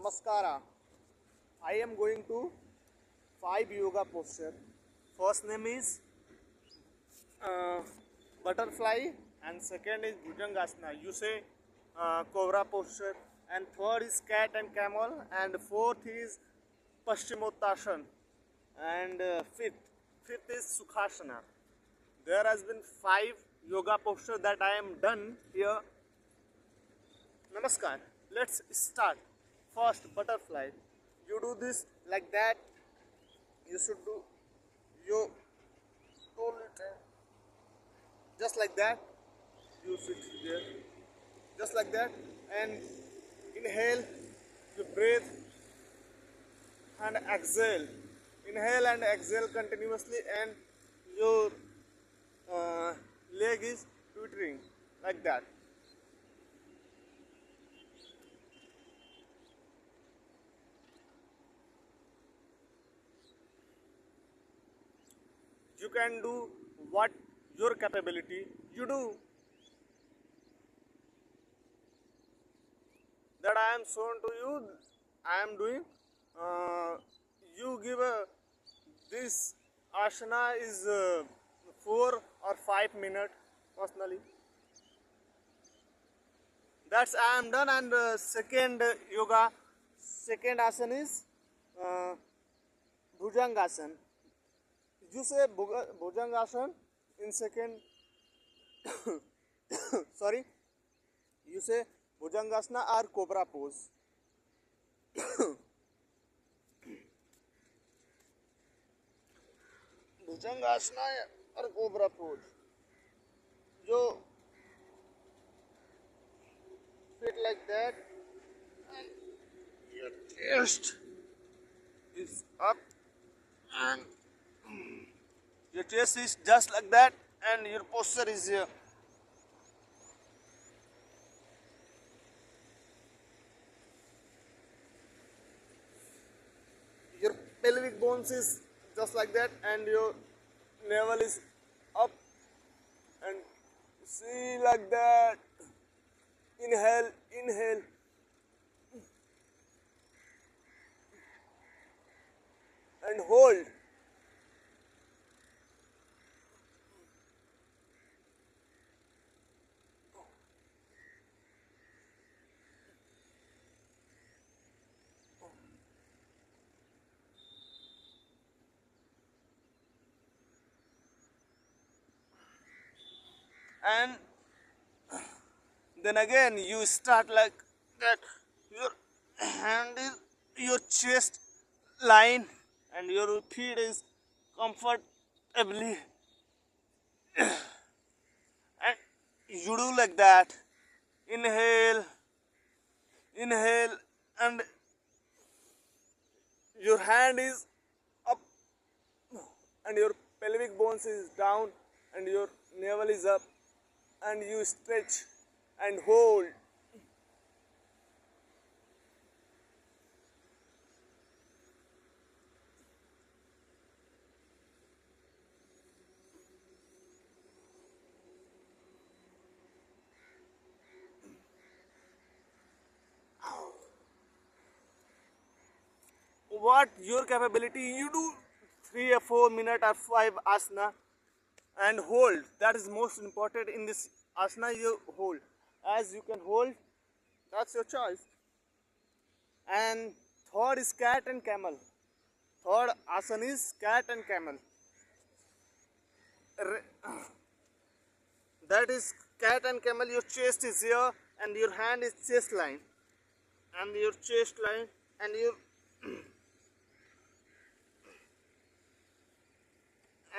Namaskara. I am going to 5 yoga posture. First name is uh, butterfly and second is Bhujangasana. You say cobra posture, and third is cat and camel, and fourth is Paschimottanasana, and fifth is Sukhasana. There has been 5 yoga posture that I am done here. Namaskar. Let's start. First, butterfly. You do this like that. You should do you hold it just like that. You sit there just like that, and inhale. You breathe and exhale. Inhale and exhale continuously, and your leg is twittering like that. You can do what your capability you do. That I am shown to you, I am doing. You give a this asana is 4 or 5 minutes personally. That's I am done. And second yoga, second asana is uh, bhujangasana. You say bhujangasana in second. Sorry, you say bhujangasana or cobra pose. Bhujangasana और cobra pose जो fit like that, and your chest is up, and your chest is just like that, and your posture is here. Your pelvic bones is just like that, and your navel is up, and see like that. Inhale, inhale, and hold. And then again you start like that. Your hand is your chest line, and your feet is comfortably, and you do like that. Inhale, inhale, and your hand is up, and your pelvic bones is down, and your navel is up, and you stretch and hold. What your capability, you do 3 or 4 minutes or 5 asana and hold. That is most important in this asana. You hold as you can hold, that's your choice. And third is cat and camel. Third asana is cat and camel. That is cat and camel. Your chest is here, and your hand is chest line, and your chest line, and your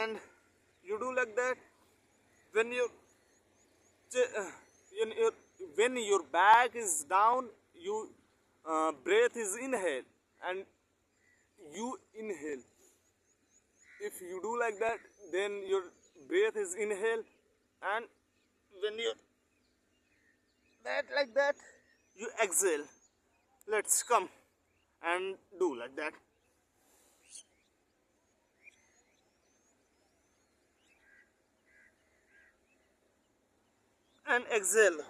and you do like that. When your when your back is down, you breath is inhale, and you inhale. If you do like that, then your breath is inhale, and when you that like that, you exhale. Let's come and do like that. And exhale.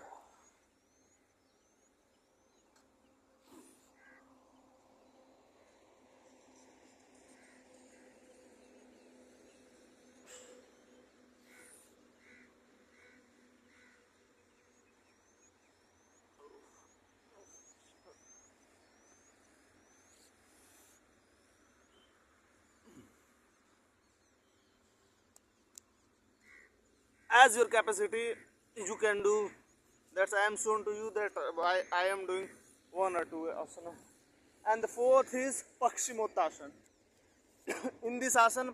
as your capacity you can do. That's I am shown to you that I am doing one or two asana. And the fourth is Pakshimottanasana. In this asana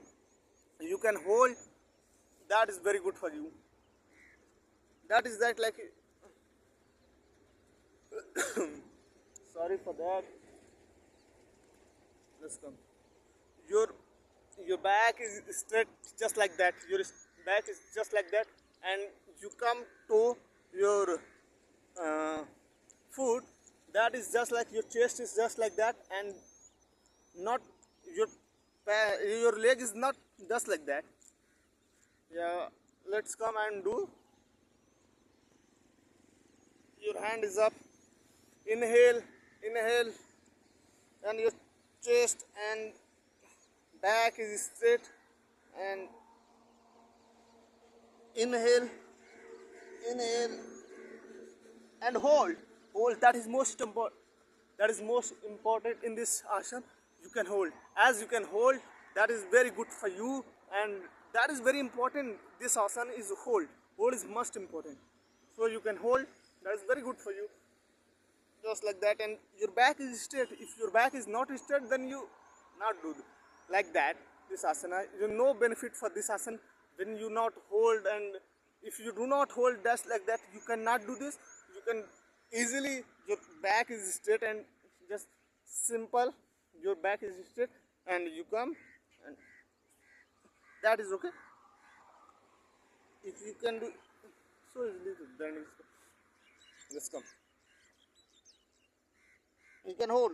you can hold, that is very good for you. That is that like sorry for that. Let's come. Your your back is straight just like that. Your back is just like that, and you come to your foot. That is just like your chest is just like that, and not your your leg is not just like that. Yeah, let's come and do. Your hand is up. Inhale, inhale, and your chest and back is straight, and inhale, inhale, and hold. That is most important. That is most important in this asana. You can hold. As you can hold, that is very good for you, and that is very important. This asana is hold is most important. So you can hold. That is very good for you, just like that. And your back is straight. If your back is not straight, then you not do like that. This asana, you no benefit for this asana when you not hold. And if you do not hold just like that, you cannot do this. You can easily, your back is straight and just simple, your back is straight and you come, and that is okay. If you can do so easily, then let's come. You can hold.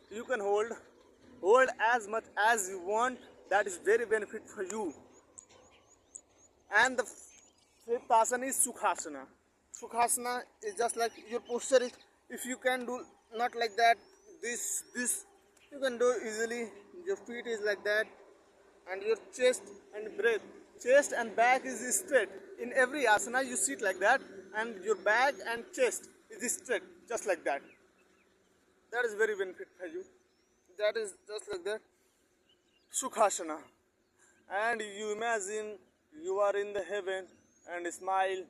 You can hold as much as you want. That is very benefit for you. And the fifth asana is Sukhasana. Sukhasana is just like your posture is, if you can do not like that, this you can do easily. Your feet is like that, and your chest and breath, chest and back is straight. In every asana you sit like that, and your back and chest is straight, just like that. That is very benefit for you. That is just like that. Sukhasana. And you imagine you are in the heaven and smile,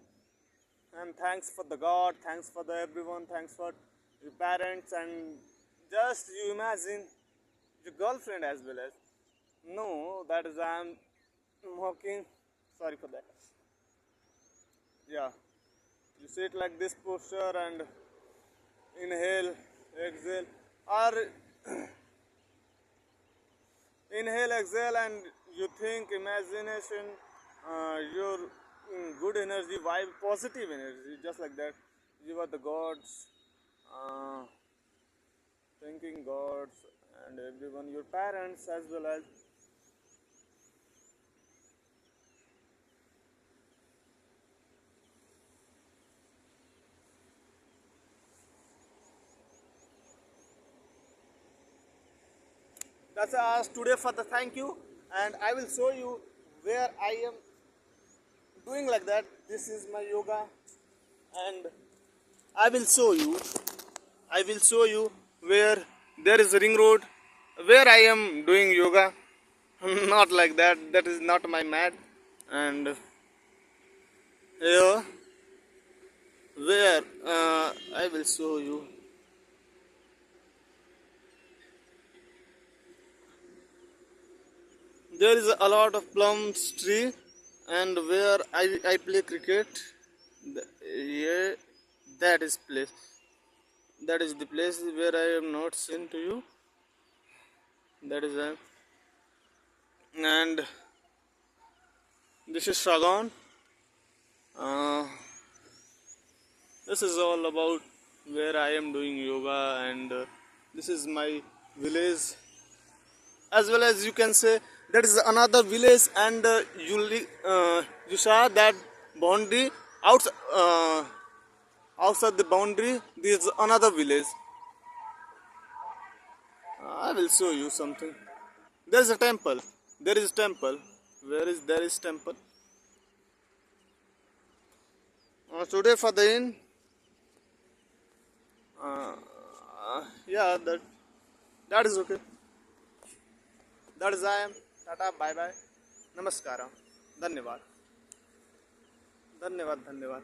and thanks for the God, thanks for the everyone, thanks for your parents, and just you imagine your girlfriend as well as. No, that is I am mocking. Sorry for that. Yeah. You sit like this posture and inhale, exhale, or inhale, exhale, and you think, imagination, your good energy, vibe, positive energy, just like that. You are the gods, uh, thinking gods, and everyone, your parents as well as. That's us today for the thank you, and I will show you where I am doing like that. This is my yoga, and I will show you. I will show you where there is a ring road, where I am doing yoga. Not like that. That is not my mat, and here where I will show you. There is a lot of plums tree, and where I play cricket. Yeah, that is place. That is the place where I am not seen to you. That is and this is Sagan. Uh, this is all about where I am doing yoga, and this is my village. As well as you can say, that is another village, and you saw that boundary outside the boundary. There is another village. I will show you something. There is a temple. There is temple. Where is there is temple? Today for the in. Yeah, that is okay. That is I am. Tata, bye bye. Namaskaram. धन्यवाद धन्यवाद धन्यवाद.